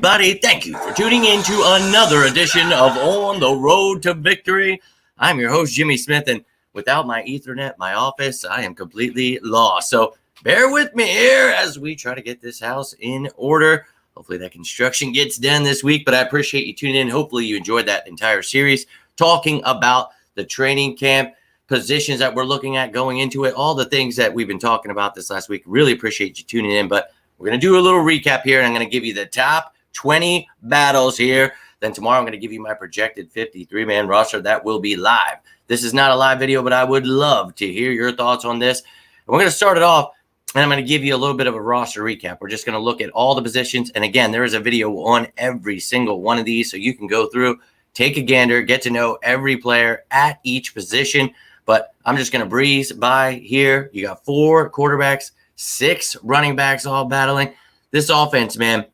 everybody. Thank you for tuning in to another edition of On the Road to Victory. I'm your host, Jimmy Smith, and without my Ethernet, my office, I am completely lost. So bear with me here as we try to get this house in order. Hopefully that construction gets done this week, but I appreciate you tuning in. Hopefully you enjoyed that entire series talking about the training camp positions that we're looking at going into it, all the things that we've been talking about this last week. Really appreciate you tuning in, but we're going to do a little recap here, and I'm going to give you the top 20 battles here. Then tomorrow I'm going to give you my projected 53-man roster that will be live. This is not a live video, but I would love to hear your thoughts on this. And we're going to start it off, and I'm going to give you a little bit of a roster recap. We're just going to look at all the positions. And again, there is a video on every single one of these, so you can go through, take a gander, get to know every player at each position. But I'm just going to breeze by here. You got 4 quarterbacks, 6 running backs all battling. This offense, man,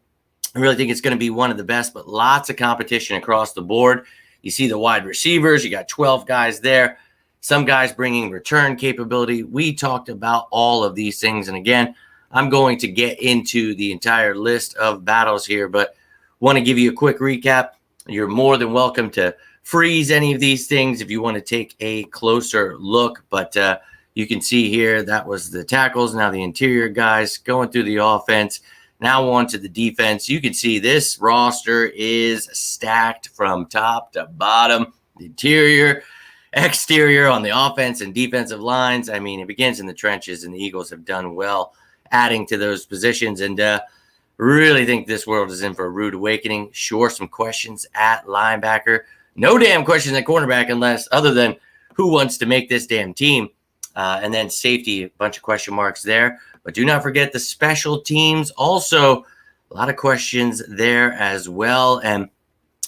I really think it's going to be one of the best, but lots of competition across the board. You see the wide receivers. You got 12 guys there. Some guys bringing return capability. We talked about all of these things. And again, I'm going to get into the entire list of battles here, but want to give you a quick recap. You're more than welcome to freeze any of these things if you want to take a closer look. But you can see here, that was the tackles. Now the interior guys going through the offense. Now on to the defense. You can see this roster is stacked from top to bottom. The interior, exterior on the offense and defensive lines. I mean, it begins in the trenches, and the Eagles have done well adding to those positions. And really think this world is in for a rude awakening. Sure, some questions at linebacker. No damn questions at cornerback unless other than who wants to make this damn team. And then safety, a bunch of question marks there. But do not forget the special teams. Also, a lot of questions there as well. And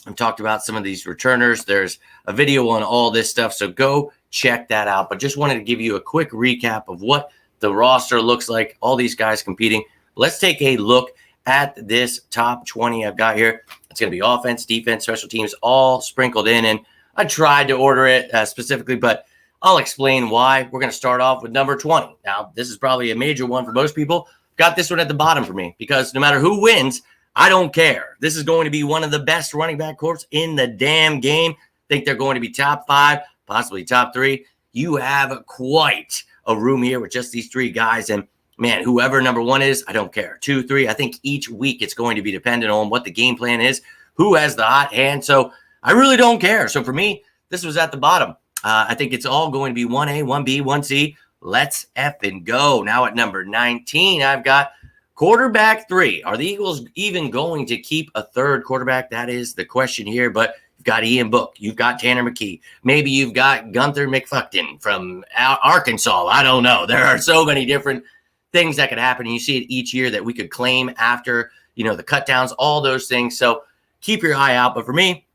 I've talked about some of these returners. There's a video on all this stuff, so go check that out. But just wanted to give you a quick recap of what the roster looks like, all these guys competing. Let's take a look at this top 20 I've got here. It's going to be offense, defense, special teams, all sprinkled in. And I tried to order it specifically, but I'll explain why. We're going to start off with number 20. Now, this is probably a major one for most people. Got this one at the bottom for me because no matter who wins, I don't care. This is going to be one of the best running back corps in the damn game. Think they're going to be top 5, possibly top 3. You have quite a room here with just these 3 guys. And man, whoever number 1 is, I don't care. 2, 3, I think each week it's going to be dependent on what the game plan is, who has the hot hand. So I really don't care. So for me, this was at the bottom. I think it's all going to be 1A, 1B, 1C. Let's effing go. Now at number 19, I've got quarterback 3. Are the Eagles even going to keep a third quarterback? That is the question here. But you've got Ian Book. You've got Tanner McKee. Maybe you've got Gunther McFuckton from Arkansas. I don't know. There are so many different things that could happen. And you see it each year that we could claim after, the cut downs, all those things. So keep your eye out. But for me,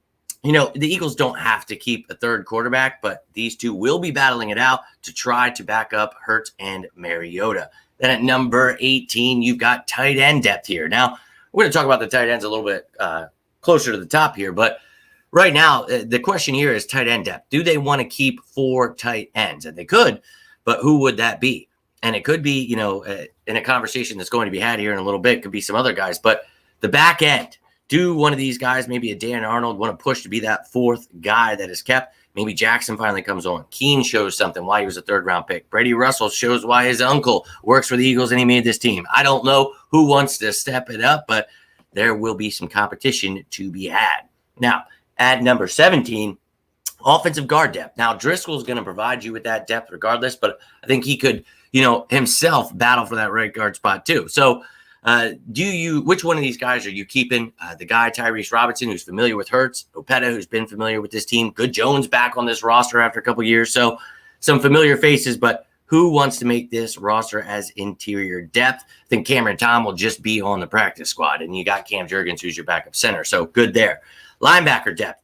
the Eagles don't have to keep a third quarterback, but these 2 will be battling it out to try to back up Hurts and Mariota. Then at number 18, you've got tight end depth here. Now, we're going to talk about the tight ends a little bit closer to the top here, but right now, the question here is tight end depth. Do they want to keep 4 tight ends? And they could, but who would that be? And it could be, in a conversation that's going to be had here in a little bit, could be some other guys, but the back end. Do one of these guys, maybe a Dan Arnold, want to push to be that 4th guy that is kept? Maybe Jackson finally comes on. Keene shows something why he was a 3rd-round pick. Brady Russell shows why his uncle works for the Eagles and he made this team. I don't know who wants to step it up, but there will be some competition to be had. Now, at number 17, offensive guard depth. Now, Driscoll's going to provide you with that depth regardless, but I think he could, himself battle for that right guard spot too. So, which one of these guys are you keeping? The guy, Tyrese Robinson, who's familiar with Hurts, Opeta, who's been familiar with this team, Good Jones back on this roster after a couple years. So some familiar faces, but who wants to make this roster as interior depth? I think Cameron Tom will just be on the practice squad, and you got Cam Jurgens, who's your backup center. So good there. Linebacker depth.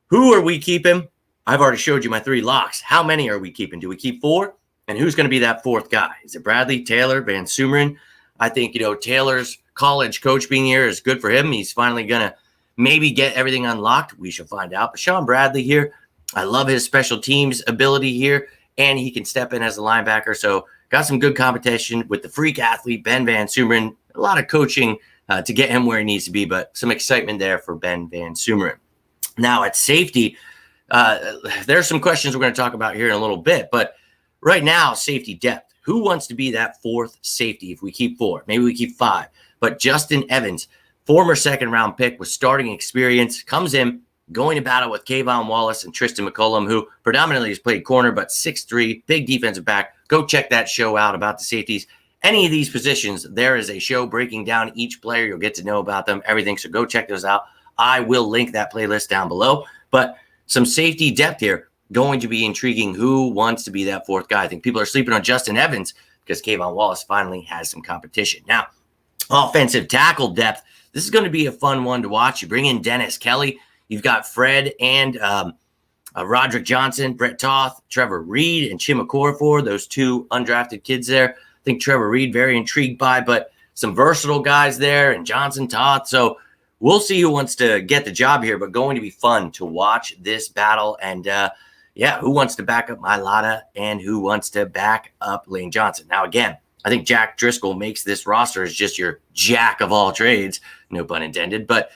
Who are we keeping? I've already showed you my 3 locks. How many are we keeping? Do we keep 4? And who's going to be that 4th guy? Is it Bradley, Taylor, Van Sumeren? I think, Taylor's college coach being here is good for him. He's finally going to maybe get everything unlocked. We shall find out. But Sean Bradley here, I love his special teams ability here, and he can step in as a linebacker. So got some good competition with the freak athlete, Ben Van Sumeren. A lot of coaching to get him where he needs to be, but some excitement there for Ben Van Sumeren. Now at safety, there's some questions we're going to talk about here in a little bit, but right now, safety depth. Who wants to be that fourth safety if we keep 4? Maybe we keep 5. But Justin Evans, former second-round pick with starting experience, comes in, going to battle with Kayvon Wallace and Tristan McCullum, who predominantly has played corner, but 6'3", big defensive back. Go check that show out about the safeties. Any of these positions, there is a show breaking down each player. You'll get to know about them, everything. So go check those out. I will link that playlist down below. But some safety depth here. Going to be intriguing. Who wants to be that fourth guy? I think people are sleeping on Justin Evans because Kayvon Wallace finally has some competition. Now, offensive tackle depth. This is going to be a fun one to watch. You bring in Dennis Kelly. You've got Fred and Roderick Johnson, Brett Toth, Trevor Reed, and Chim Okorafor, those 2 undrafted kids there. I think Trevor Reed, very intrigued by, but some versatile guys there, and Johnson, Toth. So we'll see who wants to get the job here, but going to be fun to watch this battle. And who wants to back up Mailata and who wants to back up Lane Johnson? Now, again, I think Jack Driscoll makes this roster as just your jack of all trades, no pun intended, but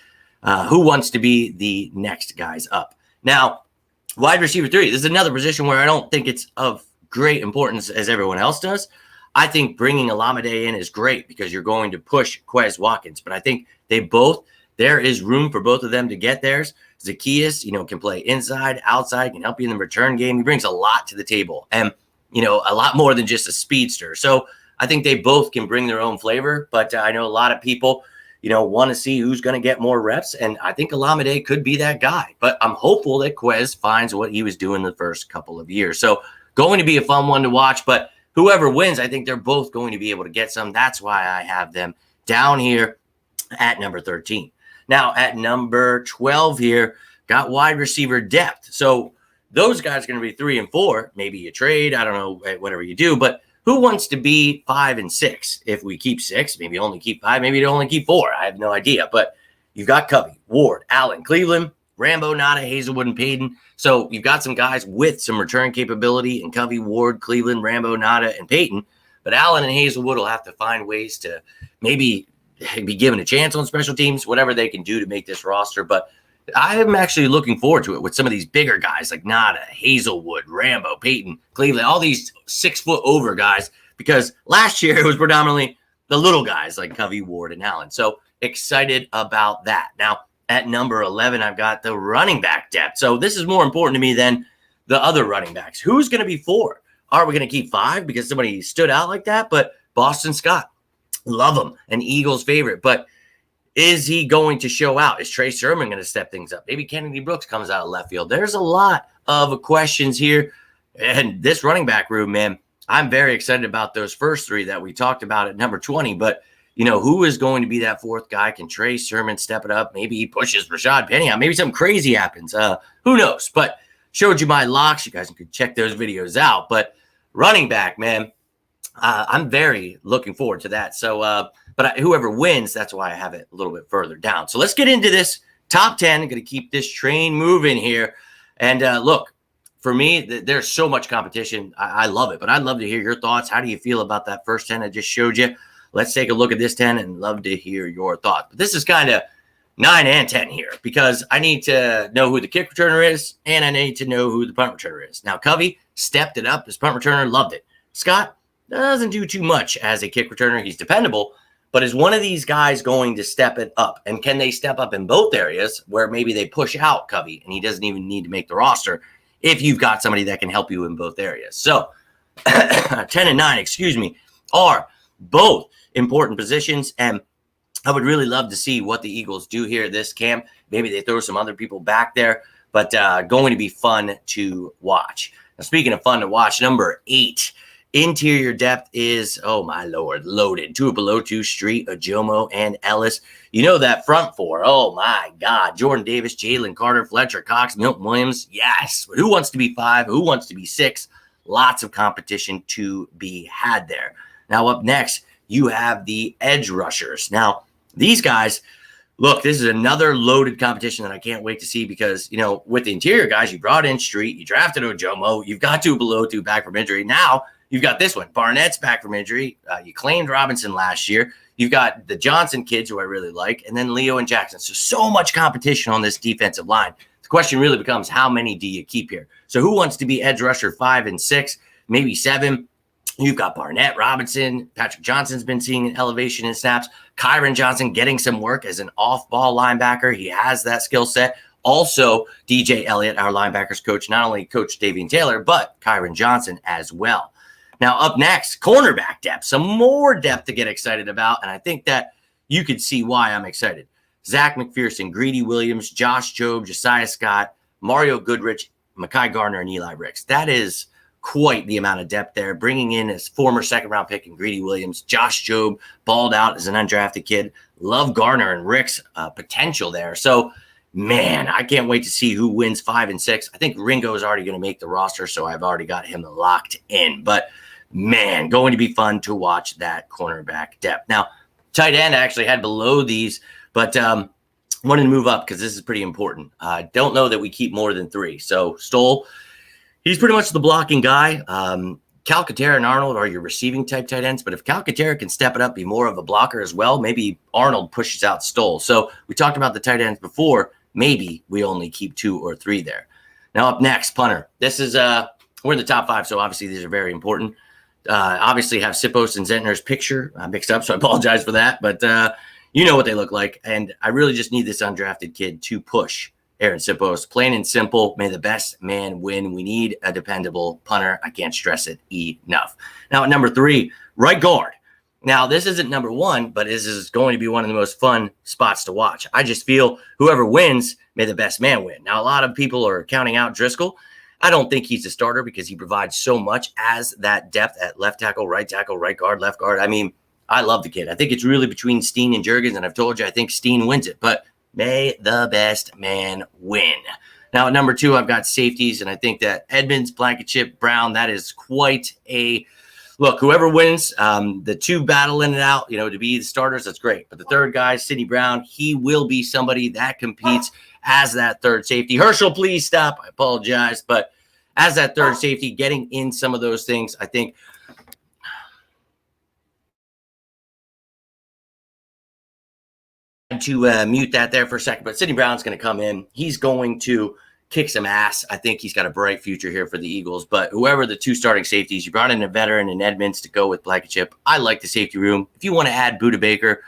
who wants to be the next guys up? Now, wide receiver 3, this is another position where I don't think it's of great importance as everyone else does. I think bringing Olamide in is great because you're going to push Quez Watkins, but I think there is room for both of them to get theirs. Zacchaeus, can play inside, outside, can help you in the return game. He brings a lot to the table and, a lot more than just a speedster. So I think they both can bring their own flavor, but I know a lot of people, want to see who's going to get more reps. And I think Olamide could be that guy, but I'm hopeful that Quez finds what he was doing the first couple of years. So going to be a fun one to watch, but whoever wins, I think they're both going to be able to get some. That's why I have them down here at number 13. Now, at number 12 here, got wide receiver depth. So those guys are going to be 3 and 4. Maybe you trade. I don't know, whatever you do. But who wants to be 5 and 6? If we keep 6, maybe only keep 5. Maybe you only keep 4. I have no idea. But you've got Covey, Ward, Allen, Cleveland, Rambo, Nada, Hazelwood, and Payton. So you've got some guys with some return capability in Covey, Ward, Cleveland, Rambo, Nada, and Payton. But Allen and Hazelwood will have to find ways to maybe be given a chance on special teams, whatever they can do to make this roster. But I am actually looking forward to it with some of these bigger guys like Nada, Hazelwood, Rambo, Payton, Cleveland, all these 6 foot over guys, because last year it was predominantly the little guys like Covey, Ward, and Allen. So excited about that. Now, at number 11, I've got the running back depth. So this is more important to me than the other running backs. Who's going to be 4? Are we going to keep 5 because somebody stood out like that? But Boston Scott, love him, an Eagles favorite. But is he going to show out? Is Trey Sermon going to step things up? Maybe Kennedy Brooks comes out of left field. There's a lot of questions here. And this running back room, man, I'm very excited about those first 3 that we talked about at number 20. But, who is going to be that 4th guy? Can Trey Sermon step it up? Maybe he pushes Rashad Penny out. Maybe something crazy happens. Who knows? But showed you my locks. You guys can check those videos out. But running back, man, I'm very looking forward to that. So, but whoever wins, that's why I have it a little bit further down. So let's get into this top 10. I'm going to keep this train moving here. And look, for me, there's so much competition. I love it, but I'd love to hear your thoughts. How do you feel about that first 10 I just showed you? Let's take a look at this 10 and love to hear your thoughts. But this is kind of 9 and 10 here because I need to know who the kick returner is and I need to know who the punt returner is. Now, Covey stepped it up. His punt returner loved it. Scott doesn't do too much as a kick returner. He's dependable, but is one of these guys going to step it up? And can they step up in both areas where maybe they push out Covey and he doesn't even need to make the roster if you've got somebody that can help you in both areas? So 10 and 9, are both important positions. And I would really love to see what the Eagles do here this camp. Maybe they throw some other people back there, but going to be fun to watch. Now, speaking of fun to watch, number 8, interior depth is, oh my Lord, loaded. Tuipulotu, Street, Ojomo, and Ellis. That front 4, oh my God. Jordan Davis, Jalen Carter, Fletcher Cox, Milton Williams. Yes. But who wants to be 5? Who wants to be 6? Lots of competition to be had there. Now up next, you have the edge rushers. Now, these guys, look, this is another loaded competition that I can't wait to see because, with the interior guys, you brought in Street, you drafted Ojomo, you've got Tuipulotu back from injury. Now, You've got this one. Barnett's back from injury. You claimed Robinson last year. You've got the Johnson kids, who I really like, and then Leo and Jackson. So much competition on this defensive line. The question really becomes, how many do you keep here? So who wants to be edge rusher 5 and 6, maybe 7? You've got Barnett, Robinson. Patrick Johnson's been seeing an elevation in snaps. Kyron Johnson getting some work as an off-ball linebacker. He has that skill set. Also, DJ Elliott, our linebackers coach, not only coached Davian Taylor, but Kyron Johnson as well. Now, up next, cornerback depth. Some more depth to get excited about, and I think that you could see why I'm excited. Zach McPherson, Greedy Williams, Josh Jobe, Josiah Scott, Mario Goodrich, Mekhi Garner, and Eli Ricks. That is quite the amount of depth there. Bringing in his former second-round pick in Greedy Williams, Josh Jobe, balled out as an undrafted kid. Love Garner and Ricks' potential there. So, man, I can't wait to see who wins 5 and 6. I think Ringo is already going to make the roster, so I've already got him locked in. But, man, going to be fun to watch that cornerback depth. Now, tight end I actually had below these, but wanted to move up because this is pretty important. I don't know that we keep more than 3. So, Stoll, he's pretty much the blocking guy. Calcaterra and Arnold are your receiving type tight ends, but if Calcaterra can step it up, be more of a blocker as well, maybe Arnold pushes out Stoll. So we talked about the tight ends before. Maybe we only keep 2 or 3 there. Now up next, punter. This is we're in the top 5, so obviously these are very important. Obviously have Siposs and Zentner's picture mixed up, so I apologize for that, but you know what they look like, and I really just need this undrafted kid to push Aaron Siposs. Plain and simple, may the best man win. We need a dependable punter. I can't stress it enough. Now at number 3, right guard. Now this isn't number 1, but this is going to be one of the most fun spots to watch. I just feel whoever wins, may the best man win. Now a lot of people are counting out Driscoll. I don't think he's a starter because he provides so much as that depth at left tackle, right guard, left guard. I mean, I love the kid. I think it's really between Steen and Jurgens, and I've told you I think Steen wins it, but may the best man win. Now, at number 2, I've got safeties, and I think that Edmonds, Blankenship, Brown, that is quite a look. Whoever wins, the 2 battling it out, to be the starters, that's great. But the third guy, Sidney Brown, he will be somebody that competes as that third safety. Herschel, please stop. I apologize. But as that third safety, getting in some of those things, I think to mute that there for a second, but Sidney Brown's going to come in. He's going to kick some ass. I think he's got a bright future here for the Eagles, but whoever the 2 starting safeties, you brought in a veteran in Edmonds to go with Blankenship. I like the safety room. If you want to add Budda Baker,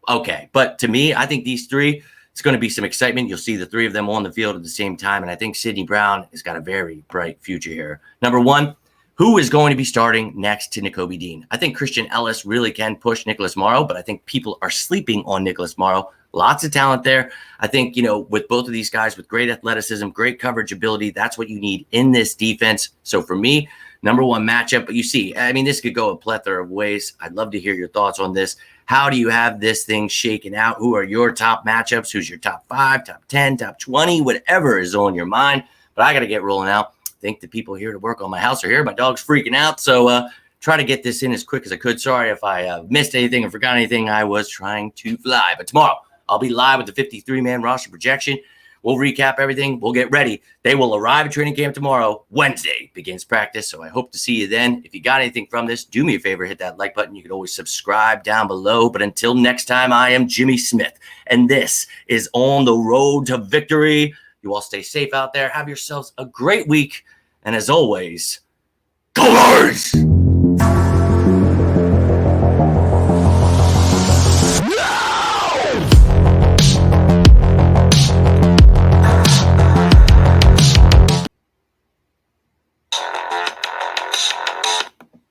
okay. But to me, I think these 3, it's going to be some excitement. You'll see the 3 of them on the field at the same time, and I think Sidney Brown has got a very bright future here. Number 1, who is going to be starting next to Nakobe Dean? I think Christian Ellis really can push Nicholas Morrow, but I think people are sleeping on Nicholas Morrow. Lots of talent there. I think, with both of these guys with great athleticism, great coverage ability, that's what you need in this defense. So for me, number 1 matchup, but you see, I mean, this could go a plethora of ways. I'd love to hear your thoughts on this. How do you have this thing shaken out? Who are your top matchups? Who's your top 5, top 10, top 20, whatever is on your mind? But I got to get rolling out. I think the people here to work on my house are here. My dog's freaking out. So try to get this in as quick as I could. Sorry if I missed anything or forgot anything. I was trying to fly. But tomorrow, I'll be live with the 53-man roster projection. We'll recap everything. We'll get ready. They will arrive at training camp tomorrow. Wednesday begins practice, so I hope to see you then. If you got anything from this, do me a favor, hit that like button. You can always subscribe down below. But until next time, I am Jimmy Smith, and this is On the Road to Victory. You all stay safe out there. Have yourselves a great week. And as always, go Birds!